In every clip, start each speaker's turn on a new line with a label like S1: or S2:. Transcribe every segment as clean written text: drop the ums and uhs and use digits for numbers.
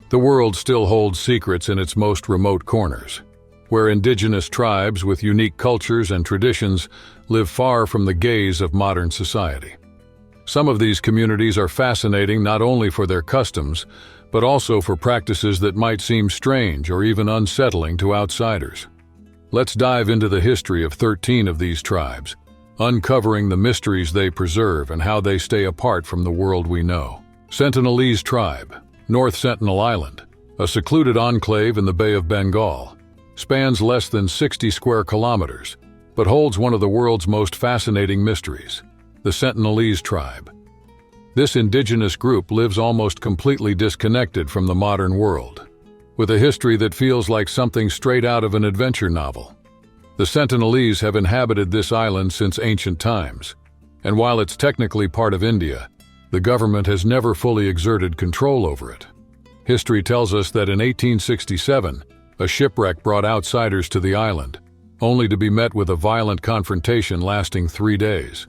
S1: The world still holds secrets in its most remote corners, where indigenous tribes with unique cultures and traditions live far from the gaze of modern society. Some of these communities are fascinating not only for their customs, but also for practices that might seem strange or even unsettling to outsiders. Let's dive into the history of 13 of these tribes, uncovering the mysteries they preserve and how they stay apart from the world we know. Sentinelese Tribe, North Sentinel Island, a secluded enclave in the Bay of Bengal, spans less than 60 square kilometers, but holds one of the world's most fascinating mysteries, the Sentinelese Tribe. This indigenous group lives almost completely disconnected from the modern world, with a history that feels like something straight out of an adventure novel. The Sentinelese have inhabited this island since ancient times, and while it's technically part of India, the government has never fully exerted control over it. History tells us that in 1867, a shipwreck brought outsiders to the island, only to be met with a violent confrontation lasting 3 days.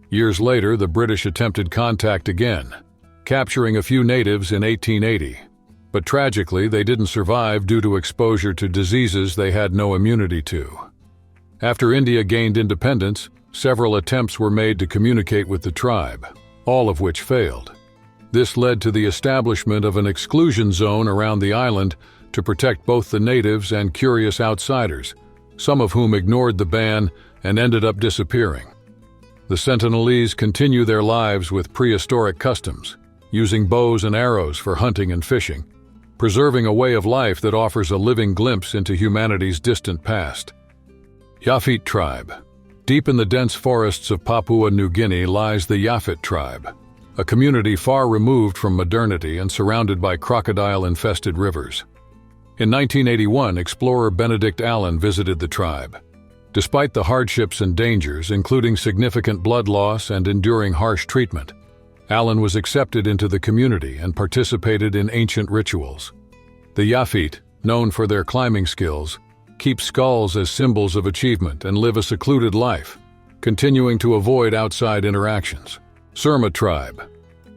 S1: Years later, the British attempted contact again, capturing a few natives in 1880. But tragically, they didn't survive due to exposure to diseases they had no immunity to. After India gained independence, several attempts were made to communicate with the tribe, all of which failed. This led to the establishment of an exclusion zone around the island to protect both the natives and curious outsiders, some of whom ignored the ban and ended up disappearing. The Sentinelese continue their lives with prehistoric customs, using bows and arrows for hunting and fishing, preserving a way of life that offers a living glimpse into humanity's distant past. Yafit Tribe. Deep in the dense forests of Papua New Guinea lies the Yafit Tribe, a community far removed from modernity and surrounded by crocodile-infested rivers. In 1981, explorer Benedict Allen visited the tribe. Despite the hardships and dangers, including significant blood loss and enduring harsh treatment, Allen was accepted into the community and participated in ancient rituals. The Yafit, known for their climbing skills, keep skulls as symbols of achievement and live a secluded life, continuing to avoid outside interactions. Surma Tribe.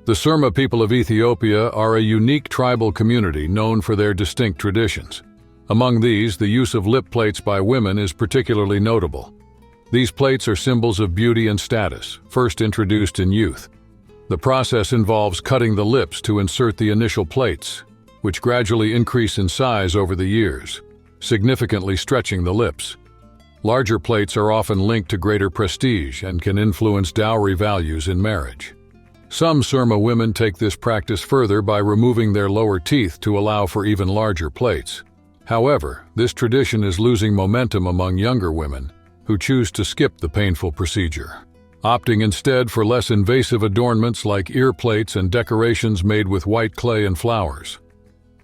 S1: The Surma people of Ethiopia are a unique tribal community known for their distinct traditions. Among these, the use of lip plates by women is particularly notable. These plates are symbols of beauty and status, first introduced in youth. The process involves cutting the lips to insert the initial plates, which gradually increase in size over the years, significantly stretching the lips. Larger plates are often linked to greater prestige and can influence dowry values in marriage. Some Surma women take this practice further by removing their lower teeth to allow for even larger plates. However, this tradition is losing momentum among younger women who choose to skip the painful procedure, opting instead for less invasive adornments like ear plates and decorations made with white clay and flowers.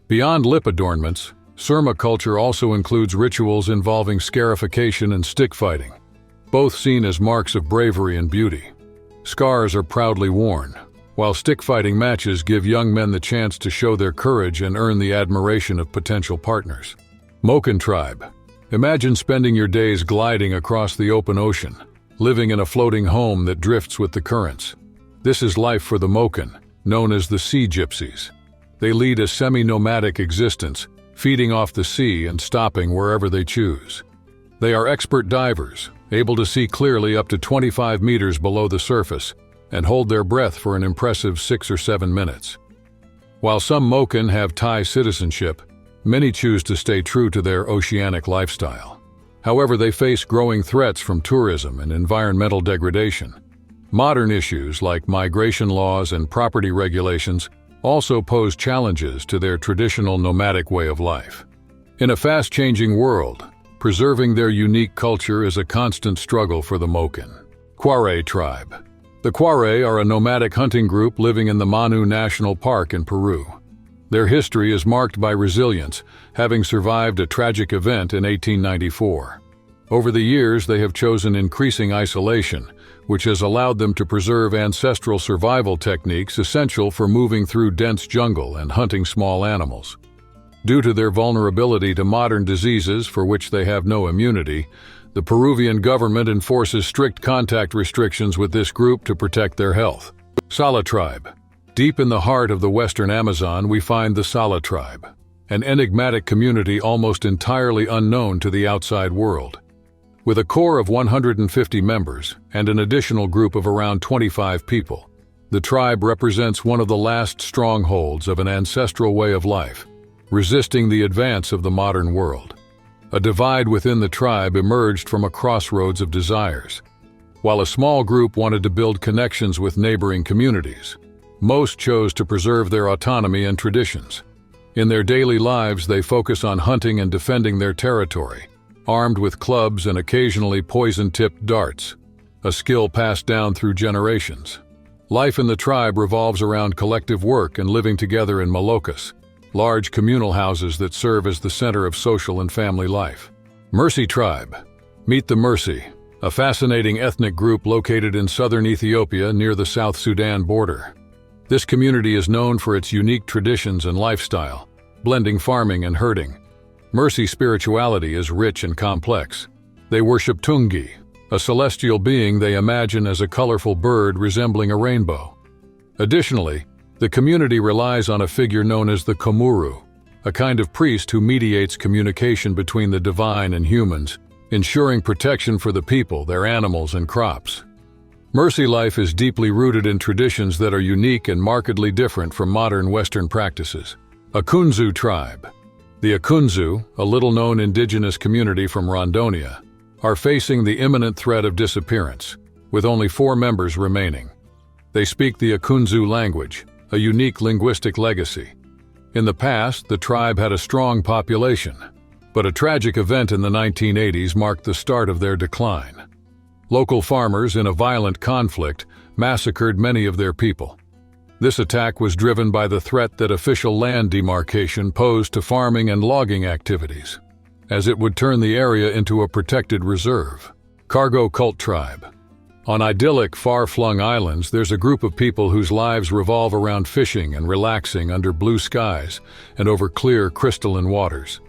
S1: Beyond lip adornments, Surma culture also includes rituals involving scarification and stick fighting, both seen as marks of bravery and beauty. Scars are proudly worn, while stick fighting matches give young men the chance to show their courage and earn the admiration of potential partners. Moken Tribe. Imagine spending your days gliding across the open ocean, living in a floating home that drifts with the currents. This is life for the Moken, known as the sea gypsies. They lead a semi-nomadic existence, feeding off the sea and stopping wherever they choose. They are expert divers, able to see clearly up to 25 meters below the surface, and hold their breath for an impressive 6 or 7 minutes. While some Moken have Thai citizenship, many choose to stay true to their oceanic lifestyle. However, they face growing threats from tourism and environmental degradation. Modern issues like migration laws and property regulations also pose challenges to their traditional nomadic way of life. In a fast-changing world, preserving their unique culture is a constant struggle for the Moken. Enquiries Tribe. The Enquiries are a nomadic hunting group living in the Manu National Park in Peru. Their history is marked by resilience, having survived a tragic event in 1894. Over the years, they have chosen increasing isolation, which has allowed them to preserve ancestral survival techniques essential for moving through dense jungle and hunting small animals. Due to their vulnerability to modern diseases for which they have no immunity, the Peruvian government enforces strict contact restrictions with this group to protect their health. Sala Tribe. Deep in the heart of the western Amazon, we find the Sala tribe, an enigmatic community almost entirely unknown to the outside world. With a core of 150 members and an additional group of around 25 people, the tribe represents one of the last strongholds of an ancestral way of life, resisting the advance of the modern world. A divide within the tribe emerged from a crossroads of desires. While a small group wanted to build connections with neighboring communities, most chose to preserve their autonomy and traditions. In their daily lives, they focus on hunting and defending their territory, armed with clubs and occasionally poison-tipped darts, a skill passed down through generations. Life in the tribe revolves around collective work and living together in malokas, large communal houses that serve as the center of social and family life. Mercy Tribe. Meet the Mercy, a fascinating ethnic group located in southern Ethiopia near the South Sudan border. This community is known for its unique traditions and lifestyle, blending farming and herding. Mercy spirituality is rich and complex. They worship Tungi, a celestial being they imagine as a colorful bird resembling a rainbow. Additionally, the community relies on a figure known as the Komuru, a kind of priest who mediates communication between the divine and humans, ensuring protection for the people, their animals, and crops. Mercy life is deeply rooted in traditions that are unique and markedly different from modern Western practices. Akunzu Tribe. The Akunzu, a little-known indigenous community from Rondonia, are facing the imminent threat of disappearance, with only 4 members remaining. They speak the Akunzu language, a unique linguistic legacy. In the past, the tribe had a strong population, but a tragic event in the 1980s marked the start of their decline. Local farmers, in a violent conflict, massacred many of their people. This attack was driven by the threat that official land demarcation posed to farming and logging activities, as it would turn the area into a protected reserve. Cargo Cult Tribe. On idyllic, far-flung islands, there's a group of people whose lives revolve around fishing and relaxing under blue skies and over clear, crystalline waters.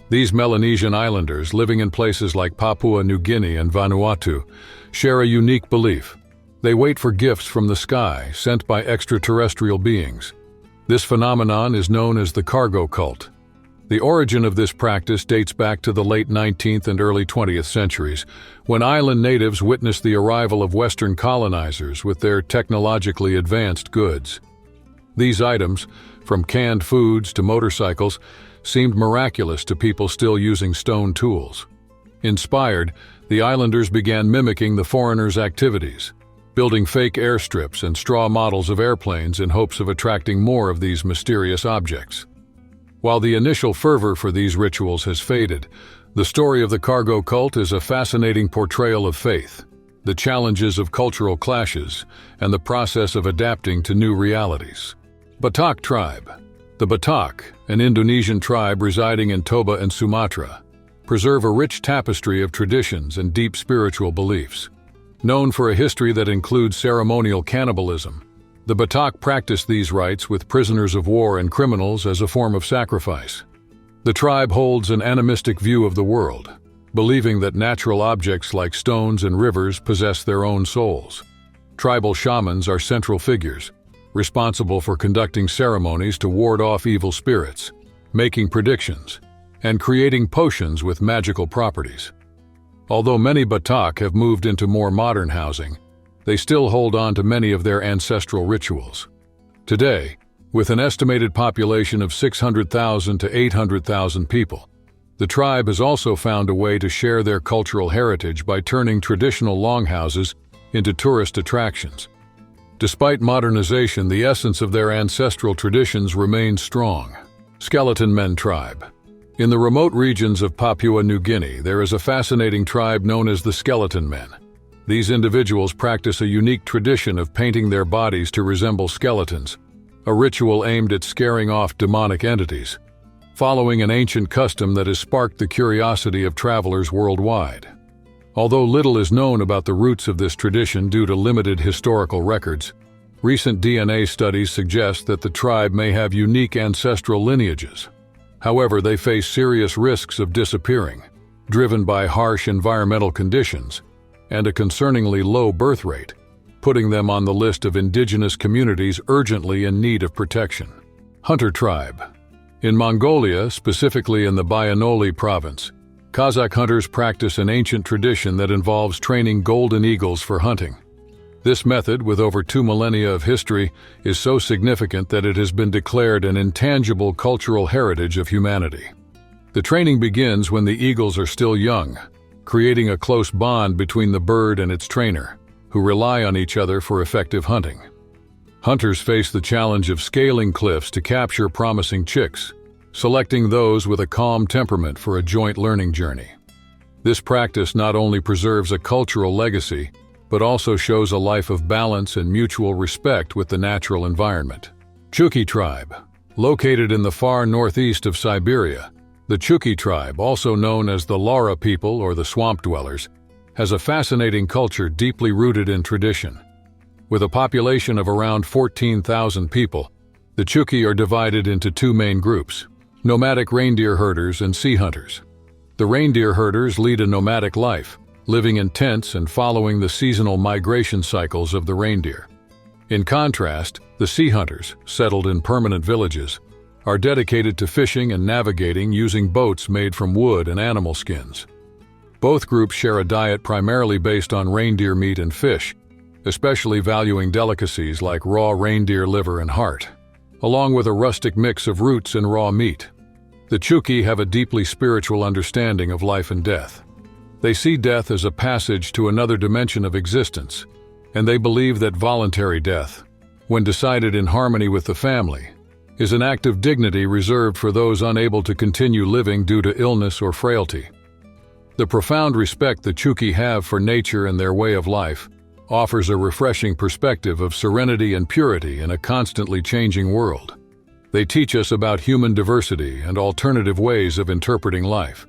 S1: These Melanesian islanders, living in places like Papua New Guinea and Vanuatu, share a unique belief. They wait for gifts from the sky, sent by extraterrestrial beings. This phenomenon is known as the cargo cult. The origin of this practice dates back to the late 19th and early 20th centuries, when island natives witnessed the arrival of Western colonizers with their technologically advanced goods. These items, from canned foods to motorcycles, seemed miraculous to people still using stone tools. Inspired, the islanders began mimicking the foreigners' activities, building fake airstrips and straw models of airplanes in hopes of attracting more of these mysterious objects. While the initial fervor for these rituals has faded, the story of the cargo cult is a fascinating portrayal of faith, the challenges of cultural clashes, and the process of adapting to new realities. Batak Tribe. The Batak, an Indonesian tribe residing in Toba and Sumatra, preserve a rich tapestry of traditions and deep spiritual beliefs. Known for a history that includes ceremonial cannibalism, the Batak practice these rites with prisoners of war and criminals as a form of sacrifice. The tribe holds an animistic view of the world, believing that natural objects like stones and rivers possess their own souls. Tribal shamans are central figures, responsible for conducting ceremonies to ward off evil spirits, making predictions, and creating potions with magical properties. Although many Batak have moved into more modern housing, they still hold on to many of their ancestral rituals. Today, with an estimated population of 600,000 to 800,000 people, the tribe has also found a way to share their cultural heritage by turning traditional longhouses into tourist attractions. Despite modernization, the essence of their ancestral traditions remains strong. Skeleton Men Tribe. In the remote regions of Papua New Guinea, there is a fascinating tribe known as the Skeleton Men. These individuals practice a unique tradition of painting their bodies to resemble skeletons, a ritual aimed at scaring off demonic entities, following an ancient custom that has sparked the curiosity of travelers worldwide. Although little is known about the roots of this tradition due to limited historical records, recent DNA studies suggest that the tribe may have unique ancestral lineages. However, they face serious risks of disappearing, driven by harsh environmental conditions and a concerningly low birth rate. putting them on the list of indigenous communities urgently in need of protection. Hunter Tribe. In Mongolia, specifically in the Bayanoli province, Kazakh hunters practice an ancient tradition that involves training golden eagles for hunting. This method, with over 2 millennia of history, is so significant that it has been declared an intangible cultural heritage of humanity. The training begins when the eagles are still young, creating a close bond between the bird and its trainer, who rely on each other for effective hunting. Hunters face the challenge of scaling cliffs to capture promising chicks, selecting those with a calm temperament for a joint learning journey. This practice not only preserves a cultural legacy, but also shows a life of balance and mutual respect with the natural environment. Chuki Tribe. Located in the far northeast of Siberia, the Chuki Tribe, also known as the Lara people or the swamp dwellers, has a fascinating culture deeply rooted in tradition. With a population of around 14,000 people, the Chuki are divided into 2 main groups: nomadic reindeer herders and sea hunters. The reindeer herders lead a nomadic life, living in tents and following the seasonal migration cycles of the reindeer. In contrast, the sea hunters, settled in permanent villages, are dedicated to fishing and navigating using boats made from wood and animal skins. Both groups share a diet primarily based on reindeer meat and fish, especially valuing delicacies like raw reindeer liver and heart, along with a rustic mix of roots and raw meat. The Chuki have a deeply spiritual understanding of life and death. They see death as a passage to another dimension of existence, and they believe that voluntary death, when decided in harmony with the family, is an act of dignity reserved for those unable to continue living due to illness or frailty. The profound respect the Chuki have for nature and their way of life offers a refreshing perspective of serenity and purity in a constantly changing world. They teach us about human diversity and alternative ways of interpreting life.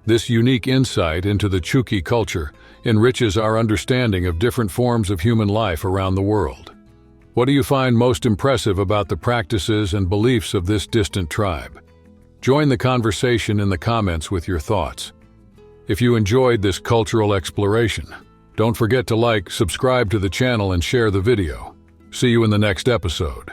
S1: This unique insight into the Chuki culture enriches our understanding of different forms of human life around the world. What do you find most impressive about the practices and beliefs of this distant tribe? Join the conversation in the comments with your thoughts. If you enjoyed this cultural exploration, don't forget to like, subscribe to the channel, and share the video. See you in the next episode.